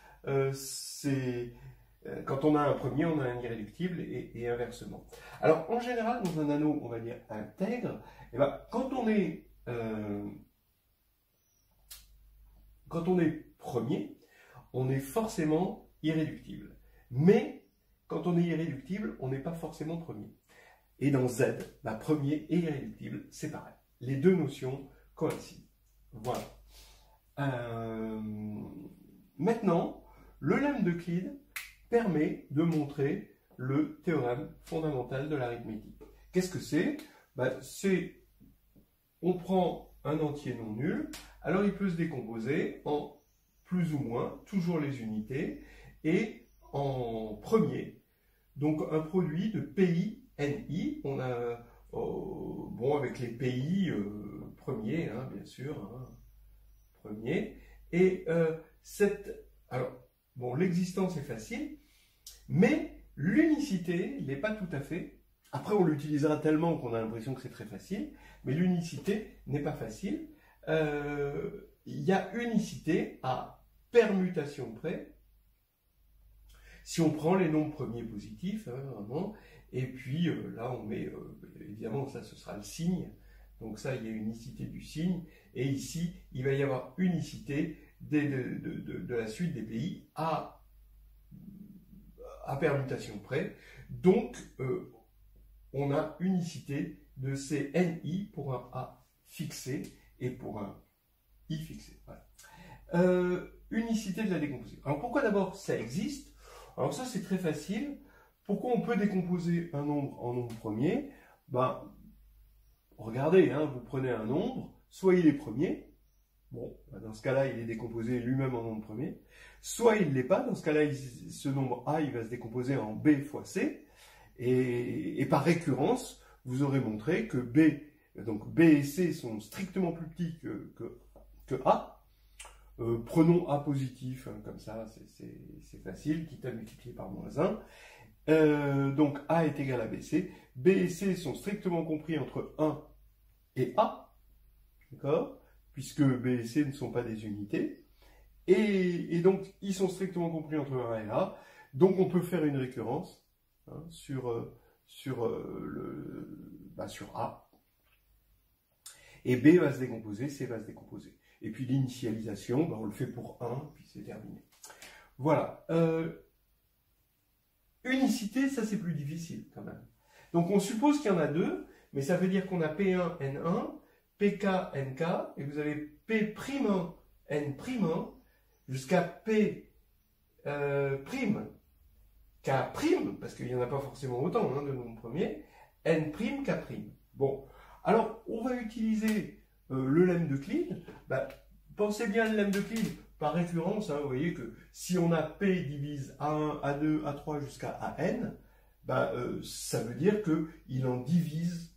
quand on a un premier, on a un irréductible et inversement. Alors, en général, dans un anneau, on va dire intègre, et ben, quand on est premier, on est forcément irréductible. Mais quand on est irréductible, on n'est pas forcément premier. Et dans Z, bah, premier et irréductible, c'est pareil. Les deux notions coïncident. Voilà. Maintenant, le lemme d'Euclide permet de montrer le théorème fondamental de l'arithmétique. Qu'est-ce que c'est? Bah, on prend un entier non nul, alors il peut se décomposer en plus ou moins, toujours les unités, et en premier, donc un produit de PI, NI, on a, bon, avec les PI premiers, hein, bien sûr, hein, premier, et alors, bon, l'existence est facile, mais l'unicité n'est pas tout à fait. Après, on l'utilisera tellement qu'on a l'impression que c'est très facile, mais l'unicité n'est pas facile. Il y a unicité à permutation près, si on prend les nombres premiers positifs, hein, vraiment, et puis là, on met, évidemment, ça, ce sera le signe, donc ça, il y a unicité du signe, et ici, il va y avoir unicité de la suite des pays à permutation près. Donc, on a unicité de ces NI pour un A fixé et pour un I fixé. Voilà. Unicité de la décomposition. Alors, pourquoi d'abord ça existe? Alors ça, c'est très facile. Pourquoi on peut décomposer un nombre en nombre premier? Ben, regardez, hein, vous prenez un nombre, soit il est premier, bon, dans ce cas-là, il est décomposé lui-même en nombre premier, soit il ne l'est pas, dans ce cas-là, ce nombre A, il va se décomposer en B fois C, et par récurrence, vous aurez montré que donc B et C sont strictement plus petits que A. Prenons A positif, hein, comme ça, c'est facile, quitte à multiplier par moins 1. Donc A est égal à BC. B et C sont strictement compris entre 1 et A, d'accord, puisque B et C ne sont pas des unités. Et donc, ils sont strictement compris entre 1 et A. Donc, on peut faire une récurrence, hein, sur A. Et B va se décomposer, C va se décomposer. Et puis l'initialisation, on le fait pour 1, puis c'est terminé. Voilà. Unicité, ça c'est plus difficile quand même. Donc on suppose qu'il y en a deux, mais ça veut dire qu'on a P1, N1, PK, NK, et vous avez P'1, N', jusqu'à P', K', parce qu'il n'y en a pas forcément autant, hein, de nombres premiers, N', K'. Bon, alors on va utiliser le lemme d'Euclide. Bah, pensez bien le lemme d'Euclide par référence, hein, vous voyez que si on a P divise A1, A2, A3 jusqu'à AN, bah, ça veut dire qu'il en divise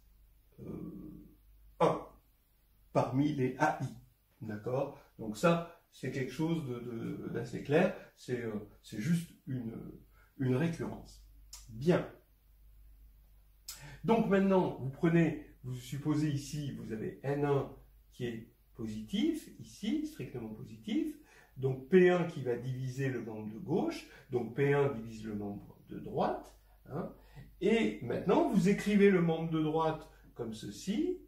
1 parmi les AI. D'accord? Donc ça, c'est quelque chose d'assez clair, c'est juste une récurrence. Bien. Donc maintenant, vous supposez ici, vous avez N1 qui est positif, ici, strictement positif, donc P1 qui va diviser le membre de gauche, donc P1 divise le membre de droite, hein, et maintenant vous écrivez le membre de droite comme ceci,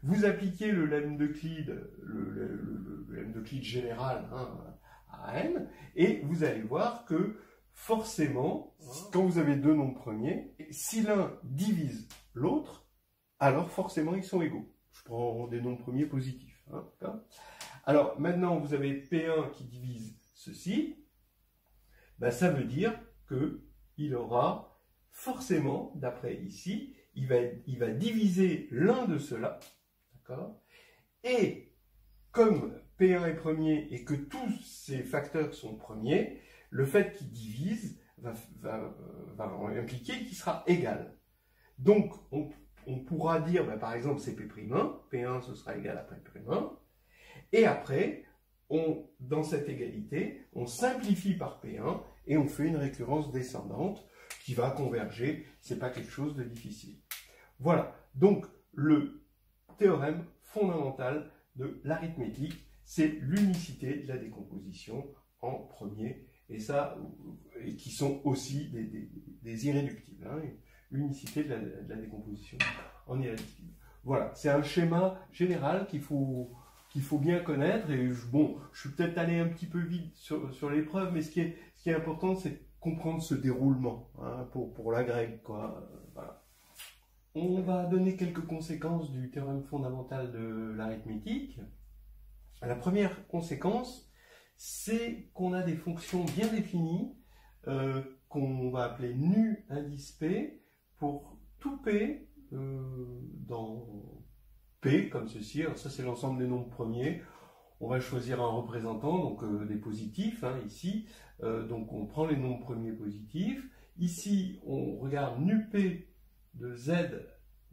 vous appliquez le lemme d'Euclide, le lemme d'Euclide général, hein, à N, et vous allez voir que forcément, quand vous avez deux nombres premiers, si l'un divise l'autre, alors forcément ils sont égaux. Je prends des nombres premiers positifs. Hein, alors maintenant vous avez P1 qui divise ceci, ben, ça veut dire qu'il aura forcément, d'après ici, il va diviser l'un de ceux-là, d'accord? Et comme P1 est premier et que tous ces facteurs sont premiers, le fait qu'il divise va impliquer qu'il sera égal. Donc, on pourra dire, ben, par exemple, c'est P'1, P1 ce sera égal à P'1, et après, dans cette égalité, on simplifie par P1 et on fait une récurrence descendante qui va converger, c'est pas quelque chose de difficile. Voilà, donc le théorème fondamental de l'arithmétique, c'est l'unicité de la décomposition en premier, et ça, qui sont aussi des irréductibles, hein, l'unicité de la décomposition en irréductible. Voilà, c'est un schéma général qu'il faut bien connaître, et bon, je suis peut-être allé un petit peu vite sur l'épreuve, mais ce qui est important, c'est comprendre ce déroulement, hein, pour la grecque, quoi. Voilà. On va donner quelques conséquences du théorème fondamental de l'arithmétique. La première conséquence, c'est qu'on a des fonctions bien définies, qu'on va appeler nu indice P, pour tout P dans P, comme ceci. Alors ça, c'est l'ensemble des nombres premiers. On va choisir un représentant, donc des positifs, hein, ici. Donc on prend les nombres premiers positifs. Ici, on regarde nu P de Z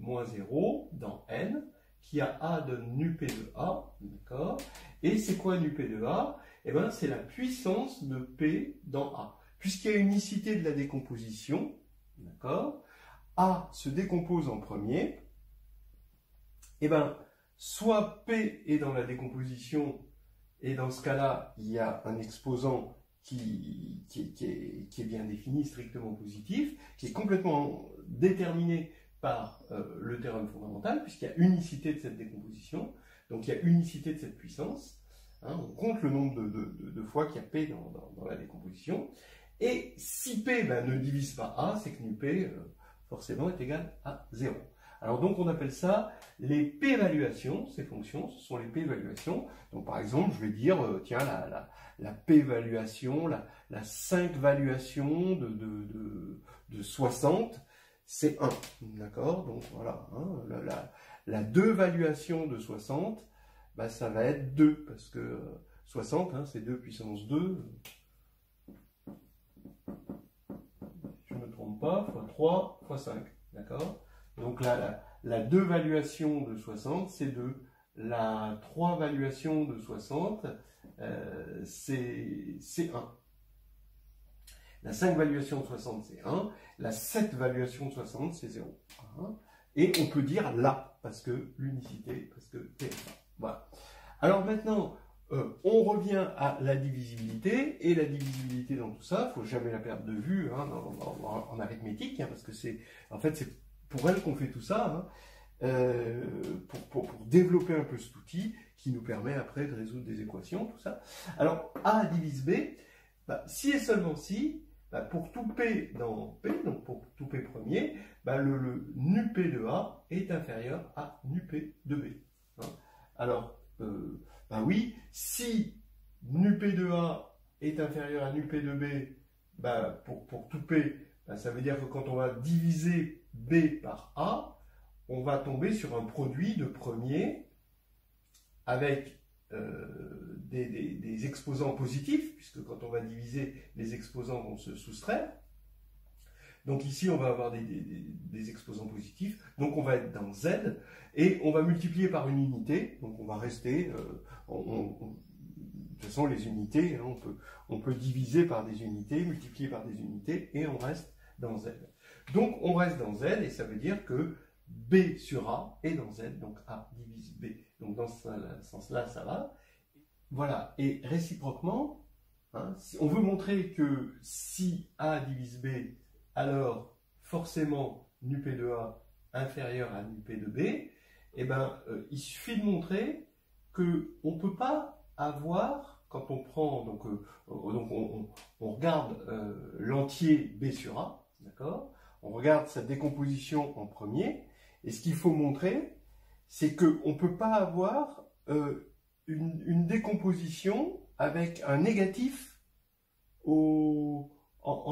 moins 0 dans N, qui a A de nu P de A, d'accord? Et c'est quoi nu P de A? Eh bien, c'est la puissance de P dans A. Puisqu'il y a unicité de la décomposition, d'accord? A se décompose en premier, eh bien, soit P est dans la décomposition, et dans ce cas-là, il y a un exposant qui est bien défini, strictement positif, qui est complètement déterminé par le théorème fondamental, puisqu'il y a unicité de cette décomposition, donc il y a unicité de cette puissance, hein, on compte le nombre de fois qu'il y a P dans la décomposition, et si P ne divise pas A, c'est que nu P forcément est égal à 0. Alors donc on appelle ça les p-valuations, ces fonctions, ce sont les p-valuations. Donc par exemple, je vais dire, tiens, la p-valuation, la 5-valuation de 60, c'est 1, d'accord? Donc voilà, hein, la 2-valuation de 60, bah, ça va être 2, parce que 60, hein, c'est 2 puissance 2, je ne me trompe pas, fois 3, fois 5, d'accord? Donc là, la 2-valuation de 60, c'est 2. La 3-valuation de 60, c'est 1. La 5-valuation de 60, c'est 1. La 7-valuation de 60, c'est 0. Et on peut dire là, parce que l'unicité, parce que P est là. Voilà. Alors maintenant, on revient à la divisibilité, et la divisibilité dans tout ça, il ne faut jamais la perdre de vue, hein, en arithmétique, hein, parce que c'est pour elle qu'on fait tout ça, hein, pour développer un peu cet outil qui nous permet après de résoudre des équations, tout ça. Alors, A divise B, bah, si et seulement si, bah, pour tout P dans P, donc pour tout P premier, bah, le nu P de A est inférieur à nu P de B. Hein. Alors, bah oui, si nu P de A est inférieur à nu P de B, bah, pour tout P, bah, ça veut dire que quand on va diviser B par A, on va tomber sur un produit de premier avec des exposants positifs, puisque quand on va diviser, les exposants vont se soustraire. Donc ici, on va avoir des exposants positifs, donc on va être dans Z, et on va multiplier par une unité, donc on va rester, de toute façon les unités, hein, on peut diviser par des unités, multiplier par des unités, et on reste dans Z. Donc on reste dans Z, et ça veut dire que B sur A est dans Z, donc A divise B. Donc dans ce sens-là, ça va. Voilà, et réciproquement, hein, si on veut montrer que si A divise B, alors forcément nu P de A inférieur à nu P de B, eh ben, il suffit de montrer qu'on ne peut pas avoir, quand on prend, donc on regarde l'entier B sur A, d'accord? On regarde sa décomposition en premier, et ce qu'il faut montrer, c'est qu'on ne peut pas avoir une décomposition avec un négatif au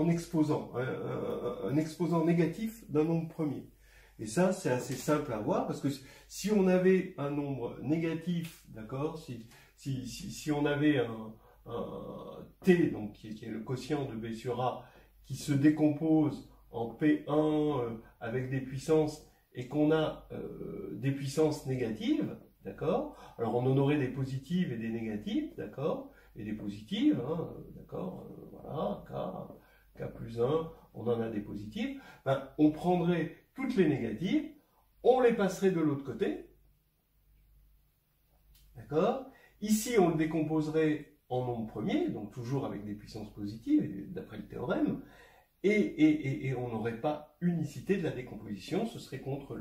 en exposant, un exposant négatif d'un nombre premier. Et ça, c'est assez simple à voir, parce que si on avait un nombre négatif, d'accord, si on avait un T, donc qui est le quotient de B sur A, qui se décompose en P1 avec des puissances, et qu'on a des puissances négatives, d'accord, alors on en aurait des positives et des négatives, d'accord, et des positives, hein, d'accord, voilà, K plus 1, on en a des positives, ben, on prendrait toutes les négatives, on les passerait de l'autre côté, d'accord, ici on le décomposerait en nombre premier, donc toujours avec des puissances positives, d'après le théorème, et on n'aurait pas unicité de la décomposition, ce serait contre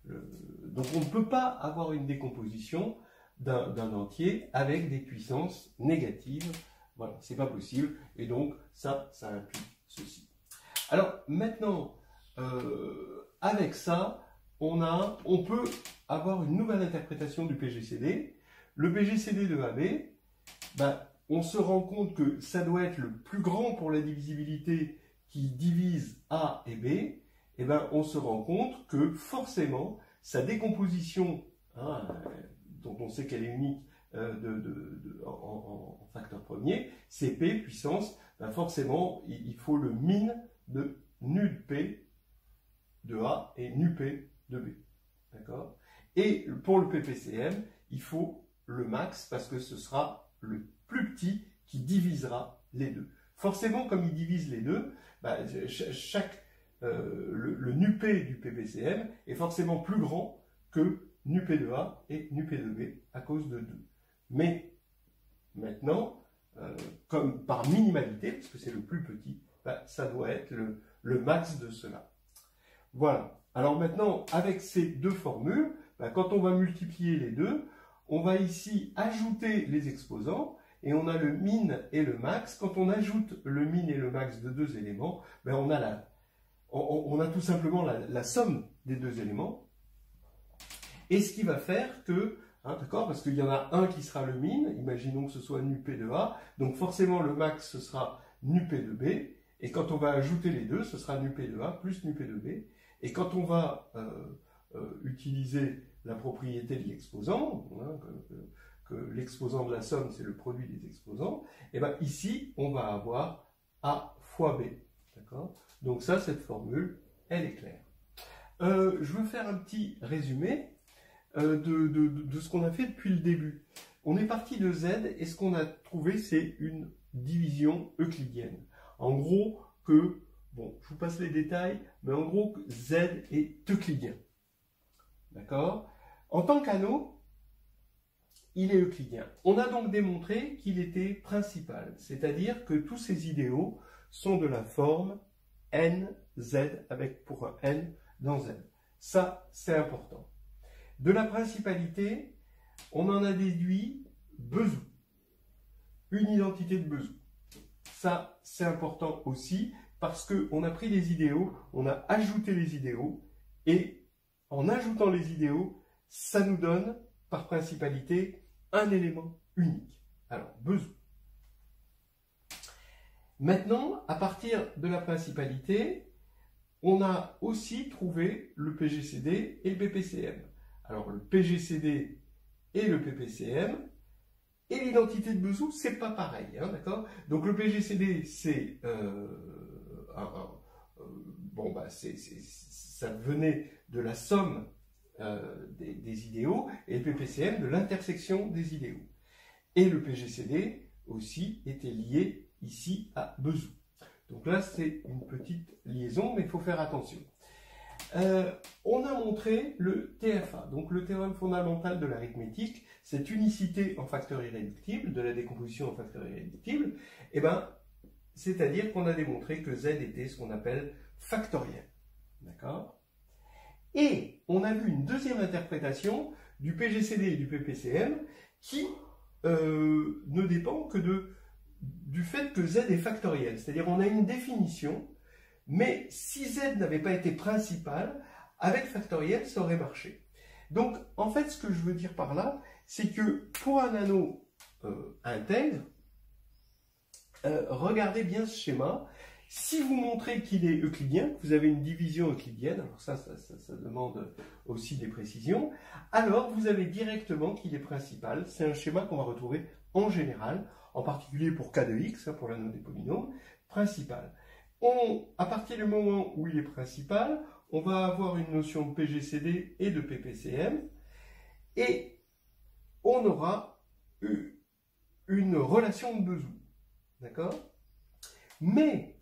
donc on ne peut pas avoir une décomposition d'un entier avec des puissances négatives, voilà, c'est pas possible, et donc ça implique ceci. Alors maintenant, avec ça, on peut avoir une nouvelle interprétation du PGCD. Le PGCD de AB, ben, on se rend compte que ça doit être le plus grand pour la divisibilité qui divise A et B, et ben, on se rend compte que forcément, sa décomposition, hein, dont on sait qu'elle est unique en facteur premier, c'est P puissance, ben forcément, il faut le min de nu P de A et nu P de B. D'accord? Et pour le PPCM, il faut le max parce que ce sera le plus petit qui divisera les deux. Forcément, comme il divise les deux, bah, le NuP du PPCM est forcément plus grand que NuP de A et NuP de B à cause de 2. Mais maintenant, comme par minimalité, parce que c'est le plus petit, bah, ça doit être le max de cela. Voilà. Alors maintenant, avec ces deux formules, bah, quand on va multiplier les deux, on va ici ajouter les exposants, et on a le min et le max. Quand on ajoute le min et le max de deux éléments, ben on a tout simplement la somme des deux éléments. Et ce qui va faire que, hein, d'accord, parce qu'il y en a un qui sera le min, imaginons que ce soit nu P de A, donc forcément le max ce sera nu P de B, et quand on va ajouter les deux, ce sera nu P de A plus nu P de B, et quand on va utiliser la propriété de l'exposant, hein, que l'exposant de la somme, c'est le produit des exposants, et bien ici, on va avoir A fois B. D'accord? Donc ça, cette formule, elle est claire. Je veux faire un petit résumé de ce qu'on a fait depuis le début. On est parti de Z, et ce qu'on a trouvé, c'est une division euclidienne. En gros, bon, je vous passe les détails, mais en gros, Z est euclidien. D'accord? En tant qu'anneau, il est euclidien. On a donc démontré qu'il était principal, c'est-à-dire que tous ces idéaux sont de la forme NZ avec pour un N dans Z. Ça, c'est important. De la principalité, on en a déduit Bezout, une identité de Bezout. Ça, c'est important aussi parce qu'on a pris des idéaux, on a ajouté les idéaux, et en ajoutant les idéaux, ça nous donne, par principalité, un élément unique. Alors, Bezout. Maintenant, à partir de la principalité, on a aussi trouvé le PGCD et le PPCM. Alors, le PGCD et le PPCM, et l'identité de Bezout, c'est pas pareil, hein, d'accord? Donc, le PGCD, c'est bon, bah, ça venait de la somme des idéaux, et le PPCM de l'intersection des idéaux. Et le PGCD aussi était lié ici à Bezout. Donc là, c'est une petite liaison, mais il faut faire attention. On a montré le TFA, donc le théorème fondamental de l'arithmétique, cette unicité en facteur irréductible, de la décomposition en facteur irréductible, et ben, c'est-à-dire qu'on a démontré que Z était ce qu'on appelle factoriel. D'accord? Et on a vu une deuxième interprétation du PGCD et du PPCM qui ne dépend que du fait que Z est factoriel. C'est-à-dire on a une définition, mais si Z n'avait pas été principal, avec factoriel, ça aurait marché. Donc, en fait, ce que je veux dire par là, c'est que pour un anneau intègre, regardez bien ce schéma, Si vous montrez qu'il est euclidien, que vous avez une division euclidienne, alors ça demande aussi des précisions, alors vous avez directement qu'il est principal. C'est un schéma qu'on va retrouver en général, en particulier pour k de x, pour l'anneau des polynômes, principal. À partir du moment où il est principal, on va avoir une notion de PGCD et de PPCM, et on aura une relation de Bezout. D'accord? Mais,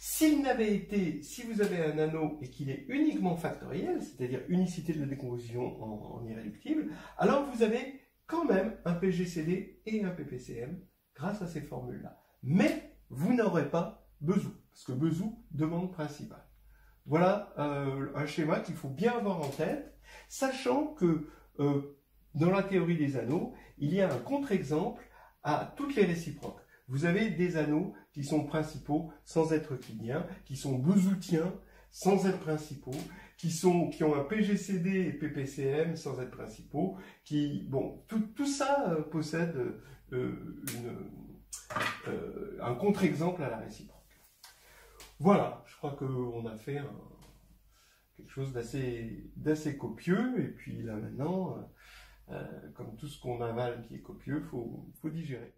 si vous avez un anneau et qu'il est uniquement factoriel, c'est-à-dire unicité de la décomposition en irréductible, alors vous avez quand même un PGCD et un PPCM grâce à ces formules-là. Mais vous n'aurez pas Bezout, parce que Bezout demande principal. Voilà un schéma qu'il faut bien avoir en tête, sachant que dans la théorie des anneaux, il y a un contre-exemple à toutes les réciproques. Vous avez des anneaux qui sont principaux sans être euclidiens, qui sont bezoutiens sans être principaux, qui ont un PGCD et PPCM sans être principaux, tout ça possède un contre-exemple à la réciproque. Voilà, je crois qu'on a fait quelque chose d'assez copieux, et puis là maintenant, comme tout ce qu'on avale qui est copieux, faut digérer.